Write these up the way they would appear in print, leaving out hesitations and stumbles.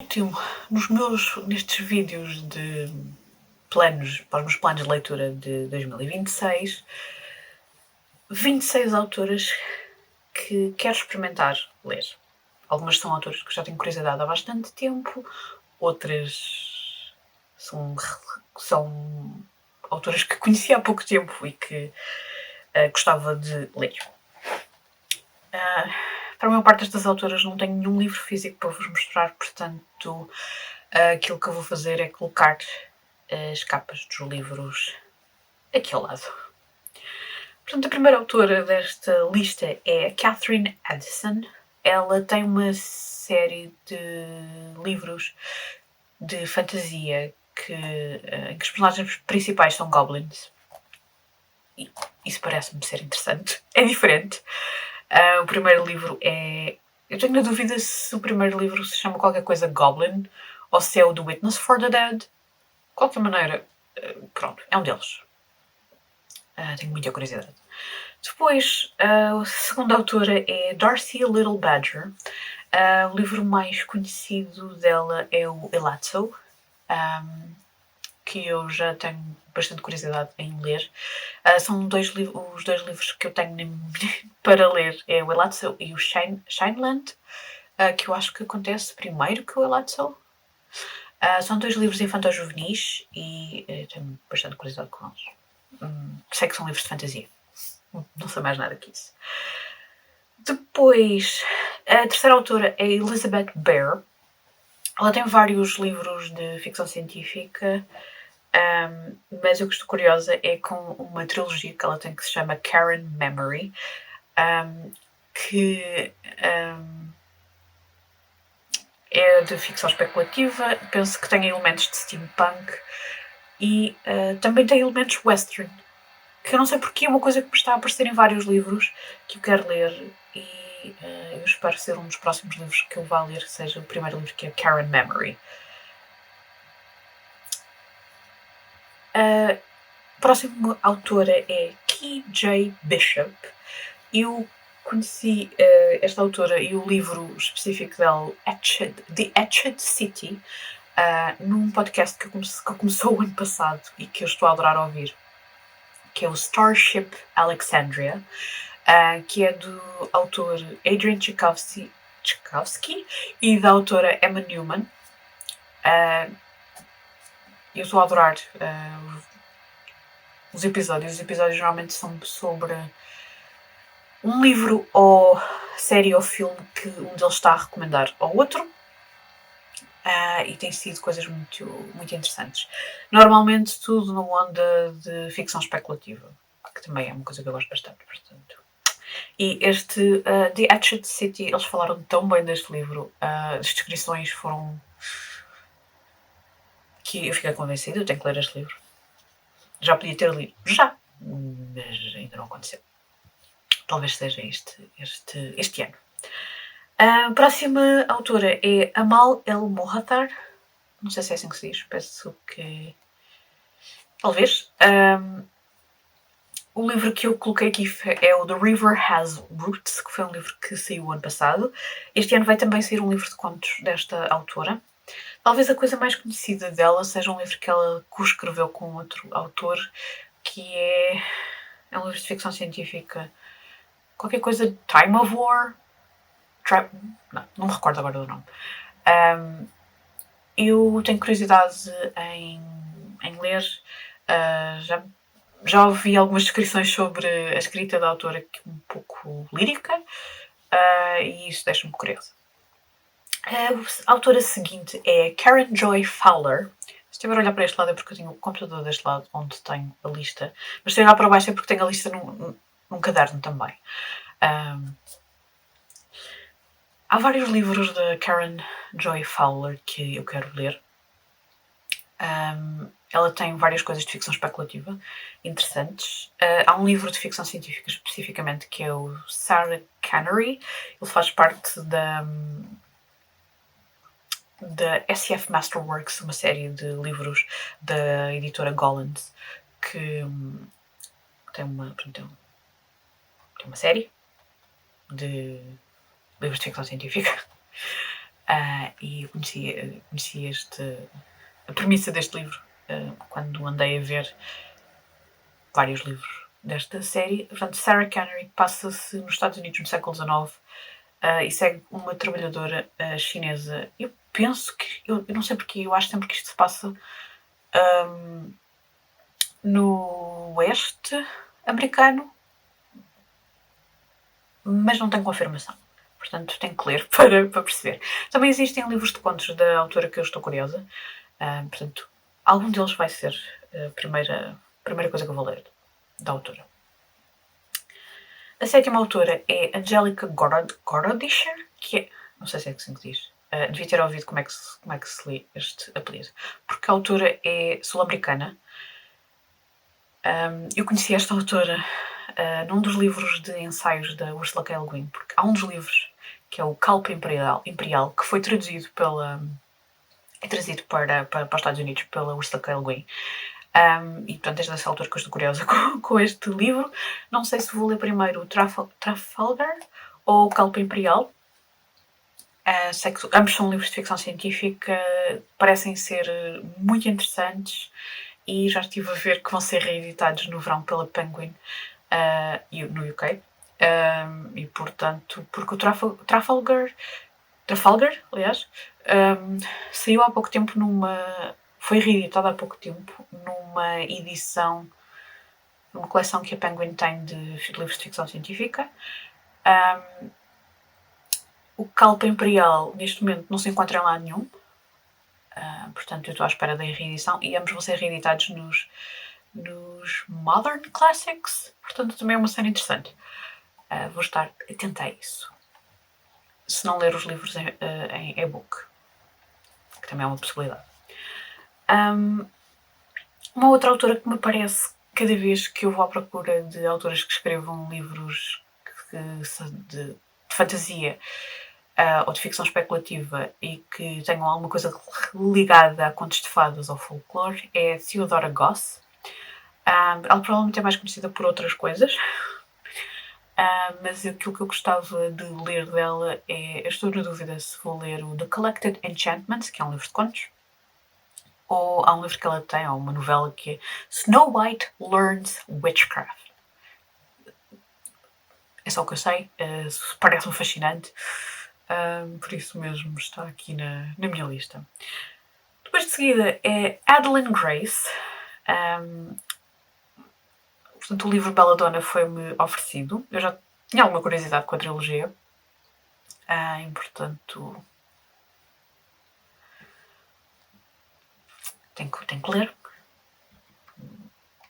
Nestes vídeos de planos, para os meus planos de leitura de 2026, 26 autoras que quero experimentar ler. Algumas são autoras que já tenho curiosidade há bastante tempo, outras são autoras que conheci há pouco tempo e que gostava de ler. Para a maior parte destas autoras não tenho nenhum livro físico para vos mostrar, portanto aquilo que eu vou fazer é colocar as capas dos livros aqui ao lado. Portanto, a primeira autora desta lista é Catherine Addison. Ela tem uma série de livros de fantasia em que os personagens principais são goblins. E isso parece-me ser interessante. É diferente. O primeiro livro é... Eu tenho na dúvida se o primeiro livro se chama qualquer coisa Goblin ou se é o The Witness for the Dead. De qualquer maneira, pronto, é um deles. Tenho muita curiosidade. Depois, a segunda autora é Darcy Little Badger. O livro mais conhecido dela é o Elazzo, que eu já tenho bastante curiosidade em ler. São os dois livros que eu tenho para ler, é o Elazzo e o Shineland, que eu acho que acontece primeiro que o Elazzo. São dois livros infanto-juvenis e tenho bastante curiosidade com eles. Sei que são livros de fantasia. Não sei mais nada que isso. Depois, a terceira autora é Elizabeth Bear. Ela tem vários livros de ficção científica, mas o que estou curiosa é com uma trilogia que ela tem que se chama Karen Memory, que é de ficção especulativa. Penso que tem elementos de steampunk e também tem elementos western, que eu não sei porque é uma coisa que me está a aparecer em vários livros que eu quero ler e eu espero ser um dos próximos livros que eu vá ler, seja o primeiro livro, que é Karen Memory. A próxima autora é Key J. Bishop. Eu conheci esta autora e o livro específico dela, The Etched City, num podcast que começou o ano passado e que eu estou a adorar ouvir, que é o Starship Alexandria, que é do autor Adrian Tchaikovsky e da autora Emma Newman. Eu estou a adorar os episódios. Os episódios geralmente são sobre um livro ou série ou filme que um deles está a recomendar ao outro. E tem sido coisas muito, muito interessantes. Normalmente tudo na onda de ficção especulativa, que também é uma coisa que eu gosto bastante, portanto. E este The Etched City, eles falaram tão bem deste livro, as descrições foram... que eu fiquei convencida, eu tenho que ler este livro. Já podia ter lido, mas ainda não aconteceu. Talvez seja este ano. A próxima autora é Amal El Mohatar. Não sei se é assim que se diz, penso que... talvez. O livro que eu coloquei aqui é o The River Has Roots, que foi um livro que saiu o ano passado. Este ano vai também sair um livro de contos desta autora. Talvez a coisa mais conhecida dela seja um livro que ela co-escreveu com outro autor, que é um livro de ficção científica, qualquer coisa, Time of War? Não me recordo agora do nome. Eu tenho curiosidade em ler. Já ouvi algumas descrições sobre a escrita da autora, que é um pouco lírica, e isso deixa-me curiosa. A autora seguinte é Karen Joy Fowler. Se estiver a olhar para este lado é porque eu tenho o computador deste lado, onde tenho a lista. Mas se eu olhar para baixo é porque tenho a lista num caderno também. Há vários livros da Karen Joy Fowler que eu quero ler. Ela tem várias coisas de ficção especulativa interessantes. Há um livro de ficção científica especificamente que é o Sarah Canary. Ele faz parte da SF Masterworks, uma série de livros da editora Gollancz, que tem uma série de livros de ficção científica. E eu conheci a premissa deste livro quando andei a ver vários livros desta série. Portanto, Sarah Canary passa-se nos Estados Unidos no século XIX e segue uma trabalhadora chinesa. Eu penso que, eu não sei porque, eu acho sempre que isto se passa no oeste americano, mas não tenho confirmação. Portanto, tenho que ler para perceber. Também existem livros de contos da autora que eu estou curiosa. Portanto, algum deles vai ser a primeira coisa que eu vou ler da autora. A sétima autora é Angelica Gorodischer, que é... não sei se é assim que diz. Devia ter ouvido como é que se lê este apelido. Porque a autora é sul-americana. Eu conheci esta autora num dos livros de ensaios da Ursula K. Le Guin, porque há um dos livros, que é o Calpe Imperial, que foi traduzido para os Estados Unidos pela Ursula K. Le Guin. E portanto, desde essa altura que eu estou curiosa com este livro. Não sei se vou ler primeiro o Trafalgar ou o Calpe Imperial. Sei que ambos são livros de ficção científica, parecem ser muito interessantes e já estive a ver que vão ser reeditados no verão pela Penguin no UK. E portanto, porque o Trafalgar, aliás, saiu há pouco tempo foi reeditado há pouco tempo numa edição, numa coleção que a Penguin tem de livros de ficção científica. O Calpe Imperial, neste momento, não se encontra em lado nenhum. Portanto, eu estou à espera da reedição e ambos vão ser reeditados nos Modern Classics. Portanto, também é uma cena interessante. Vou estar atenta a isso. Se não ler os livros em e-book, que também é uma possibilidade. Uma outra autora que me parece, cada vez que eu vou à procura de autoras que escrevam livros de fantasia ou de ficção especulativa e que tenham alguma coisa ligada a contos de fadas ou folclore, é Theodora Goss. Ela provavelmente é mais conhecida por outras coisas, mas aquilo que eu gostava de ler dela é... Eu estou na dúvida se vou ler o The Collected Enchantments, que é um livro de contos, ou há um livro que ela tem, ou uma novela que é Snow White Learns Witchcraft. É só o que eu sei, parece-me fascinante, por isso mesmo está aqui na minha lista. Depois de seguida é Adeline Grace. Portanto, o livro Belladonna foi-me oferecido. Eu já tinha alguma curiosidade com a trilogia. E, portanto, tenho que ler.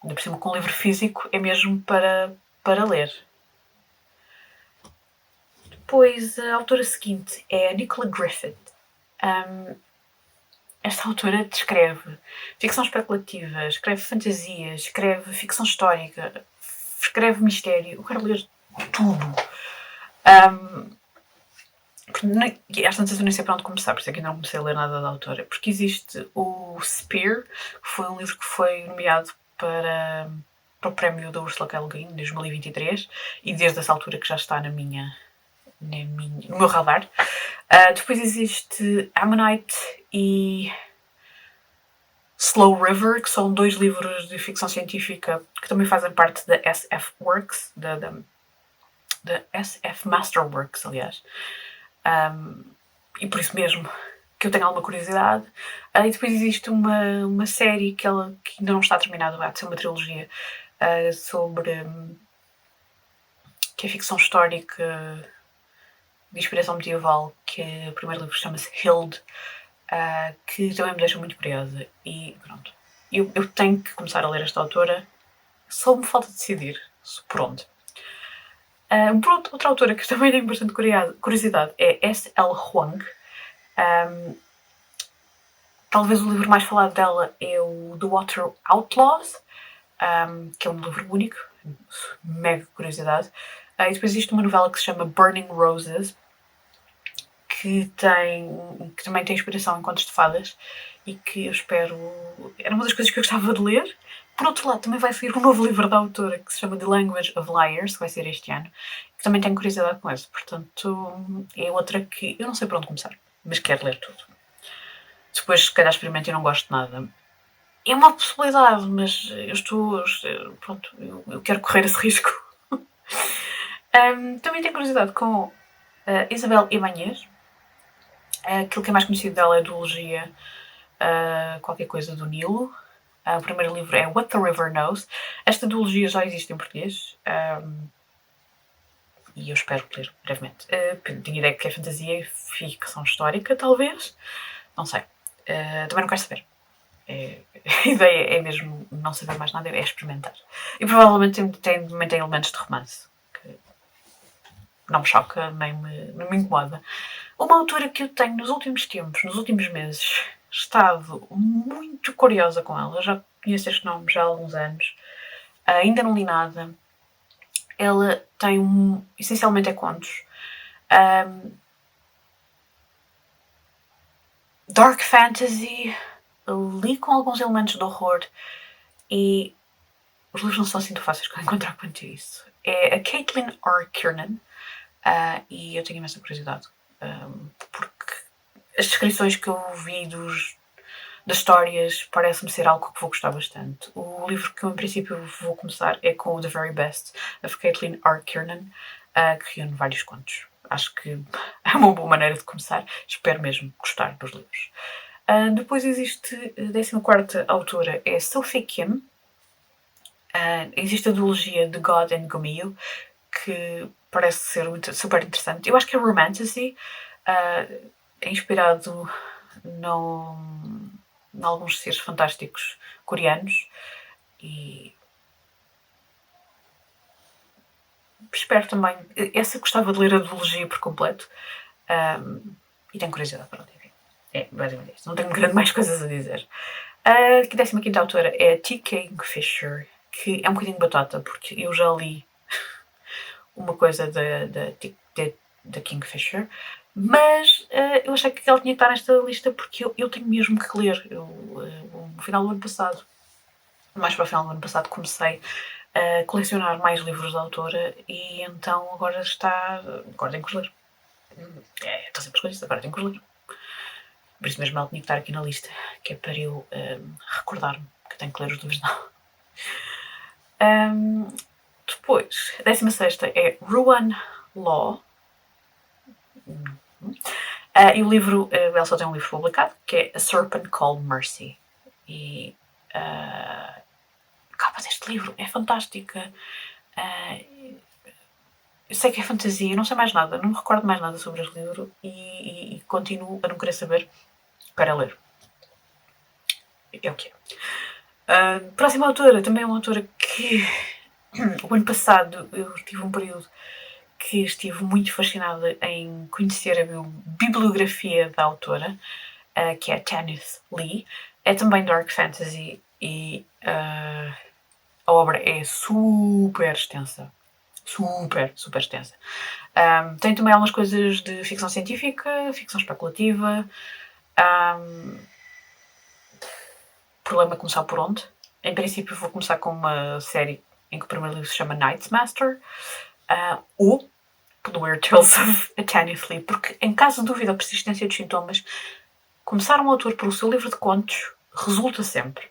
Ainda por cima, com um livro físico, é mesmo para ler. Depois, a autora seguinte é a Nicola Griffith. Esta autora descreve ficção especulativa, escreve fantasia, escreve ficção histórica, escreve mistério. Eu quero ler tudo. Às tantas eu nem sei para onde começar, por isso é que ainda não comecei a ler nada da autora. Porque existe o Spear, que foi um livro que foi nomeado para o prémio da Ursula K. Le Guin, em 2023, e desde essa altura que já está no meu radar. Depois existe Ammonite e Slow River, que são dois livros de ficção científica que também fazem parte da SF Works, da SF Masterworks, aliás. E por isso mesmo que eu tenho alguma curiosidade. E depois existe uma série que ainda não está terminada, vai ser uma trilogia sobre que é ficção histórica de inspiração medieval, que o primeiro livro chama-se Hild, que também me deixa muito curiosa. E pronto, eu tenho que começar a ler esta autora, só me falta decidir por onde. Outra autora que também tenho bastante curiosidade é S.L. Huang. Talvez o livro mais falado dela é o The Water Outlaws, que é um livro único, mega curiosidade. E depois existe uma novela que se chama Burning Roses, que também tem inspiração em contos de fadas e que eu espero... Era uma das coisas que eu gostava de ler. Por outro lado, também vai sair um novo livro da autora que se chama The Language of Liars, que vai ser este ano, que também tenho curiosidade com esse. Portanto, é outra que eu não sei por onde começar. mas quero ler tudo. Depois, se calhar, experimento e não gosto de nada. É uma possibilidade, mas pronto, eu quero correr esse risco. Também tenho curiosidade com Isabel Ibanez. Aquilo que é mais conhecido dela é a duologia qualquer coisa do Nilo. O primeiro livro é What the River Knows. Esta duologia já existe em português. E eu espero ler brevemente. Tenho ideia que é fantasia e ficção histórica, talvez. Não sei. Também não quero saber. A ideia é mesmo não saber mais nada, é experimentar. E provavelmente também tem elementos de romance, que não me choca, nem me incomoda. Uma autora que eu tenho nos últimos tempos, nos últimos meses, estado muito curiosa com ela. Eu já conheço este nome já há alguns anos. Ainda não li nada. Ela tem essencialmente é contos. Dark fantasy, li com alguns elementos de horror e os livros não são assim tão fáceis de encontrar quanto isso. É a Caitlin R. Kiernan e eu tenho imensa curiosidade porque as descrições que eu vi das histórias parece-me ser algo que vou gostar bastante. O livro que eu em princípio vou começar é com The Very Best of Caitlin R. Kiernan, que reúne vários contos. Acho que é uma boa maneira de começar. Espero mesmo gostar dos livros. Depois existe a 14ª autora, é Sophie Kim. Existe a duologia de God and Gomeo, que parece ser super interessante. Eu acho que é romantasy, é inspirado em alguns seres fantásticos coreanos e espero também. Essa gostava de ler a duologia por completo e tenho curiosidade para enfim. É basicamente isso. Não tenho grande mais coisas a dizer. A 15ª autora é a T. Kingfisher, que é um bocadinho batata, porque eu já li uma coisa da Kingfisher, mas eu achei que ela tinha que estar nesta lista porque eu tenho mesmo que ler. No final do ano passado, mais para o final do ano passado, comecei a colecionar mais livros da autora e então agora tenho que os ler. Estou sempre com isso, agora tenho que os ler. Por isso mesmo ela tinha que estar aqui na lista, que é para eu recordar-me que tenho que ler os livros dela. Depois, a 16ª é Ruan Law. E o livro, ela só tem um livro publicado, que é A Serpent Called Mercy. E a capa deste livro é fantástica. Eu sei que é fantasia, não sei mais nada, não me recordo mais nada sobre este livro e continuo a não querer saber para ler. É o que é. Próxima autora, também é uma autora que o ano passado eu tive um período que estive muito fascinada em conhecer a bibliografia da autora, que é a Tanith Lee. É também Dark Fantasy e a obra é super extensa. Super extensa. Tem também algumas coisas de ficção científica, ficção especulativa. Problema é começar por onde? Em princípio vou começar com uma série em que o primeiro livro se chama Night's Master, ou The Weird Tales of Tanith Lee, porque em caso de dúvida ou persistência dos sintomas, começar um autor pelo seu livro de contos resulta sempre.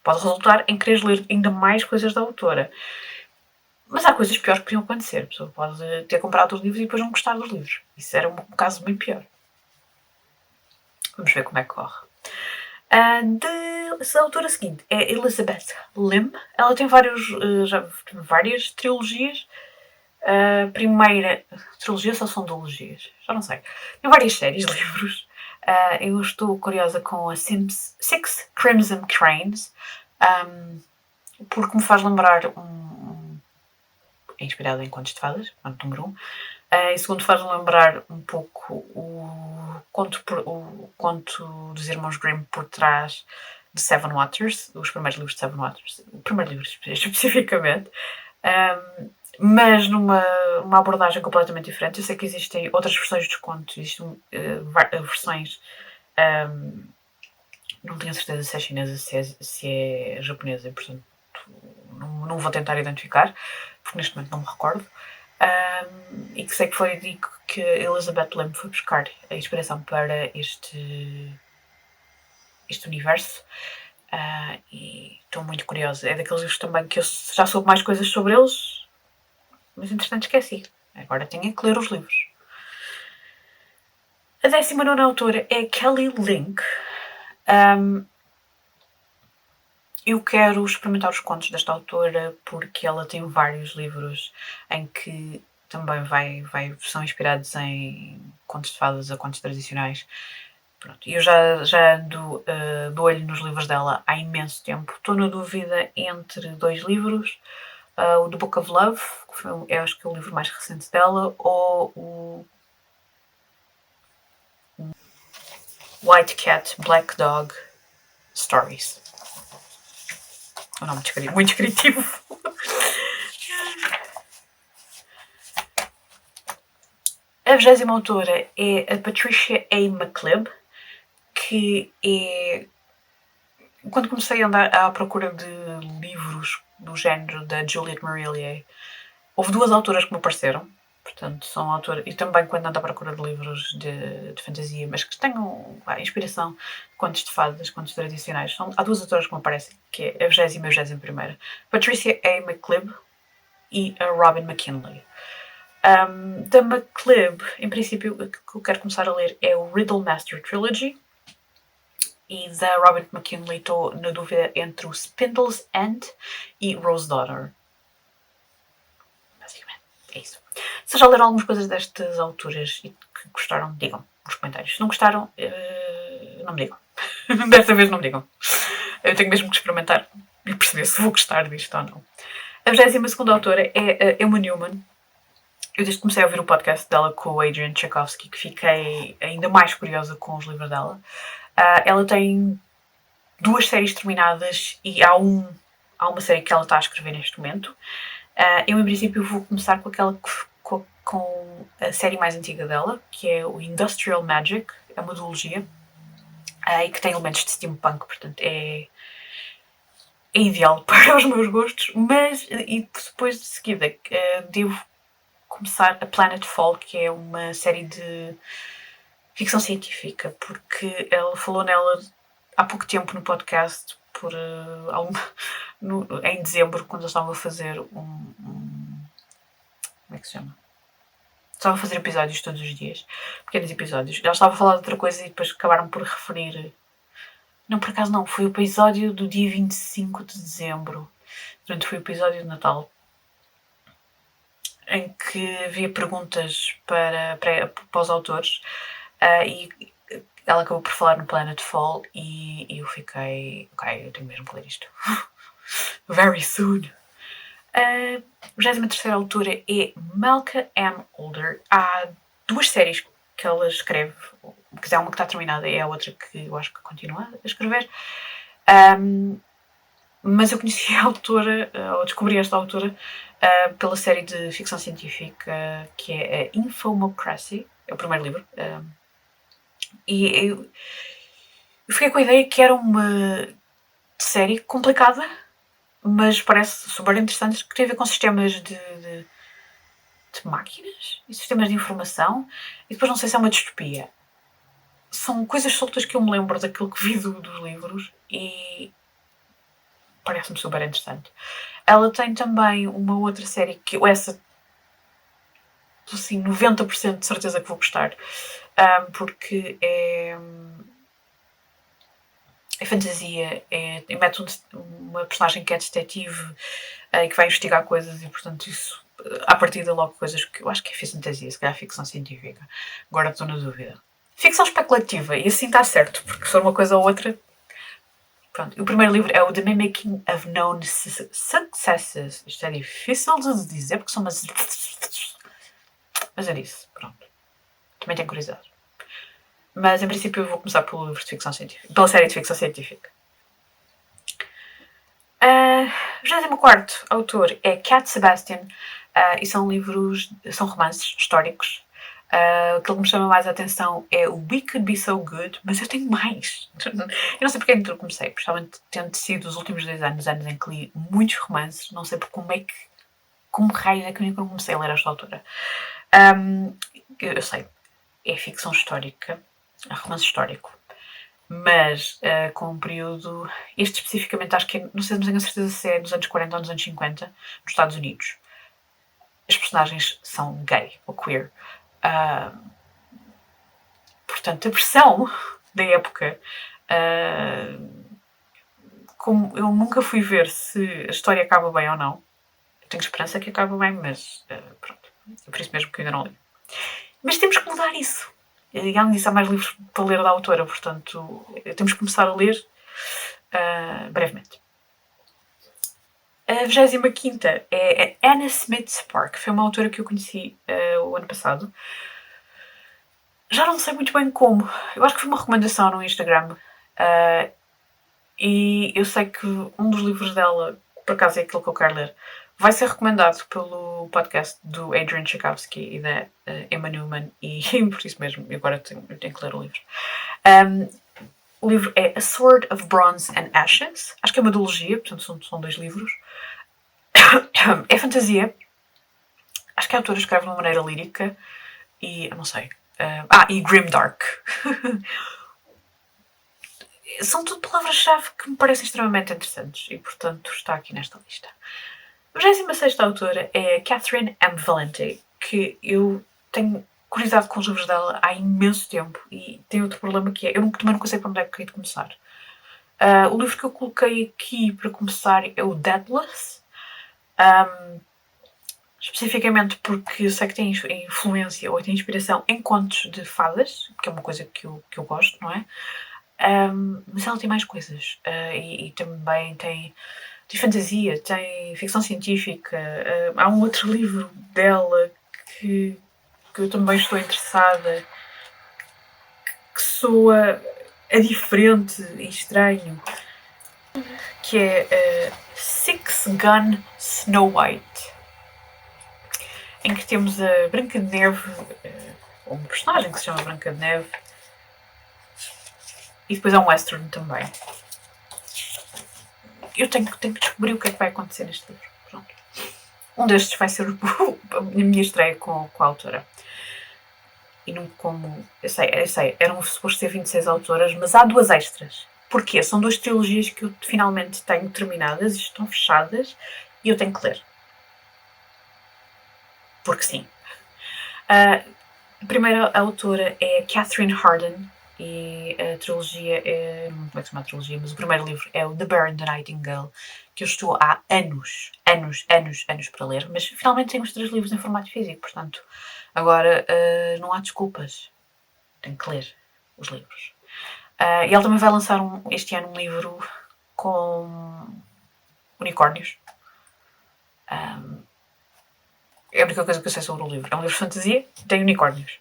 Pode resultar em querer ler ainda mais coisas da autora. Mas há coisas piores que podiam acontecer. A pessoa pode ter comprado os livros e depois não gostar dos livros. Isso era um caso bem pior. Vamos ver como é que corre. A autora seguinte é Elizabeth Lim. Ela tem várias trilogias. A primeira trilogia só são duologias, já não sei. Tem várias séries de livros. Eu estou curiosa com a Six Crimson Cranes, porque me faz lembrar é inspirado em Contos de Fadas, ponto número 1. E segundo, faz-me lembrar um pouco o conto dos Irmãos Grimm por trás de Seven Waters, os primeiros livros de Seven Waters, o primeiro livro especificamente, mas numa abordagem completamente diferente. Eu sei que existem outras versões dos contos, existem versões, não tenho certeza se é chinesa, se é japonesa, e portanto não vou tentar identificar, porque neste momento não me recordo. E que sei que foi de que Elizabeth Lim foi buscar a inspiração para este universo. E estou muito curiosa. É daqueles livros também que eu já soube mais coisas sobre eles, mas entretanto esqueci. Agora tenho que ler os livros. A 19ª autora é Kelly Link. Eu quero experimentar os contos desta autora porque ela tem vários livros em que também são inspirados em contos de fadas ou contos tradicionais. Pronto, eu já ando do olho nos livros dela há imenso tempo. Estou na dúvida entre dois livros. O The Book of Love, que acho que é o livro mais recente dela, ou o White Cat, Black Dog Stories. O nome muito descritivo. A 20ª autora é a Patricia A. McClib, que é... Quando comecei a andar à procura de livros do género da Juliette Marillier, houve duas autoras que me apareceram. Portanto, são autoras... E também quando ando à procura de livros de fantasia, mas que tenham inspiração de contos de fadas, contos tradicionais. Há duas autoras que me aparecem, que é a 20ª e a 21ª. Patricia A. McClib e a Robin McKinley. Da McClib, em princípio, o que eu quero começar a ler é o Riddle Master Trilogy. E da Robin McKinley estou na dúvida entre o Spindle's End e Rose Daughter. Basicamente, é isso. Se já leram algumas coisas destas autoras e que gostaram, digam nos comentários. Se não gostaram, não me digam. Dessa vez não me digam. Eu tenho mesmo que experimentar e perceber se vou gostar disto ou não. A 22ª autora é a Emma Newman. Eu desde que comecei a ouvir o podcast dela com o Adrian Tchaikovsky que fiquei ainda mais curiosa com os livros dela. Ela tem 2 séries terminadas e há uma série que ela está a escrever neste momento. Eu, em princípio, vou começar com aquela com a série mais antiga dela, que é o Industrial Magic, é uma duologia, e que tem elementos de steampunk, portanto é ideal para os meus gostos, mas e depois de seguida devo começar a Planetfall, que é uma série de ficção científica, porque ela falou nela há pouco tempo no podcast, em dezembro, quando eu estava a fazer como é que se chama? Estava a fazer episódios todos os dias, pequenos episódios. Ela estava a falar de outra coisa e depois acabaram por referir. Não, por acaso não, foi o episódio do dia 25 de dezembro. Portanto, foi o episódio de Natal, em que havia perguntas para os autores e ela acabou por falar no Planetfall e eu fiquei... Ok, eu tenho mesmo que ler isto. Very soon. A 23ª autora é Malka M. Older. Há 2 séries que ela escreve. Quer dizer, uma que está terminada e a outra que eu acho que continua a escrever. Mas eu conheci a autora, ou descobri esta autora, pela série de ficção científica que é a Infomocracy. É o primeiro livro. E eu fiquei com a ideia que era uma série complicada, mas parece super interessante, que tem a ver com sistemas de máquinas e sistemas de informação, e depois não sei se é uma distopia. São coisas soltas que eu me lembro daquilo que vi dos livros e parece-me super interessante. Ela tem também uma outra série que essa, assim, 90% de certeza que vou gostar, porque é fantasia, mete uma personagem que é detetive e que vai investigar coisas e, portanto, isso, à partida, logo coisas que eu acho que é fantasia, se calhar ficção científica. Agora estou na dúvida. Ficção especulativa, e assim está certo, porque se for uma coisa ou outra... Pronto, o primeiro livro é o The Mimicking of Known Successes. Isto é difícil de dizer, porque são umas... Mas é isso, pronto. Também tenho curiosidade. Mas, em princípio, eu vou começar pelo livro de ficção científica. Pela série de ficção científica. 24º autor é Cat Sebastian. E são romances históricos. O que me chama mais a atenção é o We Could Be So Good, mas eu tenho mais. Eu não sei porque ainda não comecei, principalmente tendo sido os últimos 2 anos em que li muitos romances. Não sei como é que como raio é que eu não comecei a ler esta autora? Eu sei, é ficção histórica, é romance histórico, mas com um período, este especificamente acho que não sei, não tenho a certeza se é nos anos 40 ou nos anos 50, nos Estados Unidos. As personagens são gay ou queer. Portanto, a pressão da época, como eu nunca fui ver se a história acaba bem ou não, eu tenho esperança que acabe bem, mas pronto, é por isso mesmo que eu ainda não li. Mas temos que mudar isso. E além disso, há mais livros para ler da autora, portanto, temos que começar a ler brevemente. A 25ª é a Anna Smith Spark. Foi uma autora que eu conheci o ano passado. Já não sei muito bem como. Eu acho que foi uma recomendação no Instagram. E eu sei que um dos livros dela, por acaso é aquele que eu quero ler, vai ser recomendado pelo podcast do Adrian Tchaikovsky e da Emma Newman. E por isso mesmo, agora eu tenho que ler o livro. O livro é A Sword of Bronze and Ashes. Acho que é uma duologia, portanto são 2 livros. É fantasia. Acho que a autora escreve de uma maneira lírica. E eu não sei. E grimdark. São tudo palavras-chave que me parecem extremamente interessantes e, portanto, está aqui nesta lista. A 26ª autora é Catherine M. Valente, que eu tenho curiosidade com os livros dela há imenso tempo e tem outro problema que é, eu também não consigo para onde é que hei de começar. O livro que eu coloquei aqui para começar é o Deathless, especificamente porque eu sei que tem influência ou tem inspiração em contos de fadas, que é uma coisa que eu gosto, não é? Mas ela tem mais coisas e também tem fantasia, tem ficção científica. Há um outro livro dela que eu também estou interessada, que soa a diferente e estranho, que é Six Gun Snow White, em que temos a Branca de Neve, um personagem que se chama Branca de Neve, e depois há um western também. Eu tenho que descobrir o que é que vai acontecer neste livro. Pronto. Um destes vai ser a minha estreia com a autora. E não como... Eu sei, eram supostos ser 26 autoras, mas há 2 extras. Porquê? São 2 trilogias que eu finalmente tenho terminadas e estão fechadas e eu tenho que ler. Porque sim. A primeira autora é Catherine Harden e a trilogia é... Não como é que se chama a trilogia, mas o primeiro livro é o The Bear and the Nightingale, que eu estou há anos para ler, mas finalmente tenho os 3 livros em formato físico, portanto, agora não há desculpas. Tenho que ler os livros. E ela também vai lançar este ano um livro com unicórnios. É a única coisa que eu sei sobre o livro. É um livro de fantasia, tem unicórnios.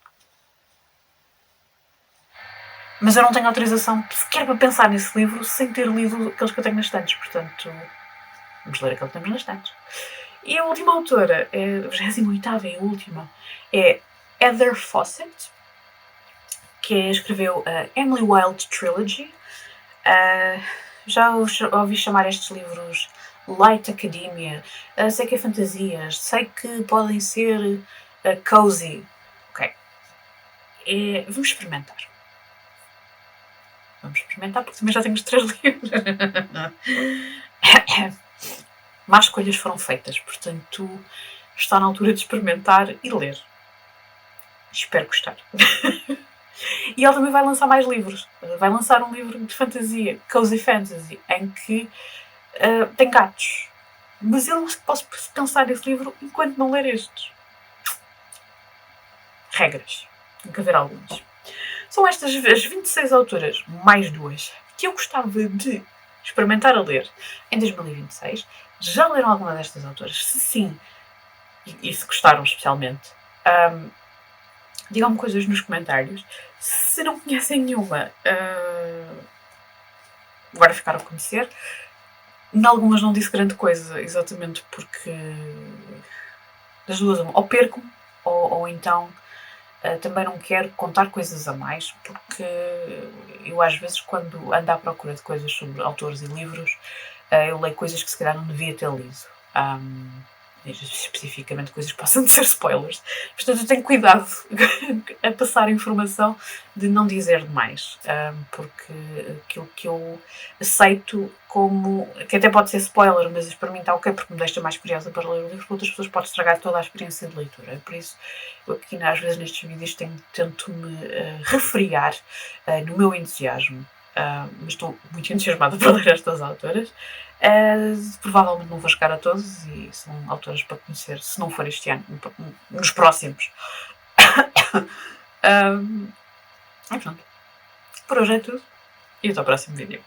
Mas eu não tenho autorização sequer para pensar nesse livro sem ter lido aqueles que eu tenho nas estantes. Portanto, vamos ler aquele que temos nas estantes. E a última autora, a 28ª e a última, é Heather Fawcett, que escreveu a Emily Wilde Trilogy. Já ouvi chamar estes livros Light Academia. Sei que é fantasias, sei que podem ser cozy. Ok. Vamos experimentar. Porque também já tenho os 3 livros. Más escolhas foram feitas, portanto está na altura de experimentar e ler. Espero gostar. E ele também vai lançar mais livros. Vai lançar um livro de fantasia, Cozy Fantasy, em que tem gatos. Mas eu não posso pensar nesse livro enquanto não ler estes. Regras. Tem que haver algumas. São estas as 26 autoras, mais 2, que eu gostava de experimentar a ler em 2026. Já leram alguma destas autoras? Se sim, e se gostaram especialmente, digam-me coisas nos comentários. Se não conhecem nenhuma, agora ficaram a conhecer. Em algumas não disse grande coisa, exatamente porque das duas, ou perco-me, ou então também não quero contar coisas a mais, porque eu às vezes, quando ando à procura de coisas sobre autores e livros, eu leio coisas que se calhar não devia ter lido. especificamente coisas que possam ser spoilers. Portanto, eu tenho cuidado a passar a informação de não dizer demais, porque aquilo que eu aceito como, que até pode ser spoiler, mas isso para mim está ok, porque me deixa mais curiosa para ler o livro, para outras pessoas pode estragar toda a experiência de leitura. Por isso, eu aqui às vezes nestes vídeos tento-me refriar no meu entusiasmo. Mas estou muito entusiasmada para ler estas autoras. Provavelmente não vou chegar a todos e são autoras para conhecer, se não for este ano, nos próximos. E pronto. Por hoje é tudo e até ao próximo vídeo.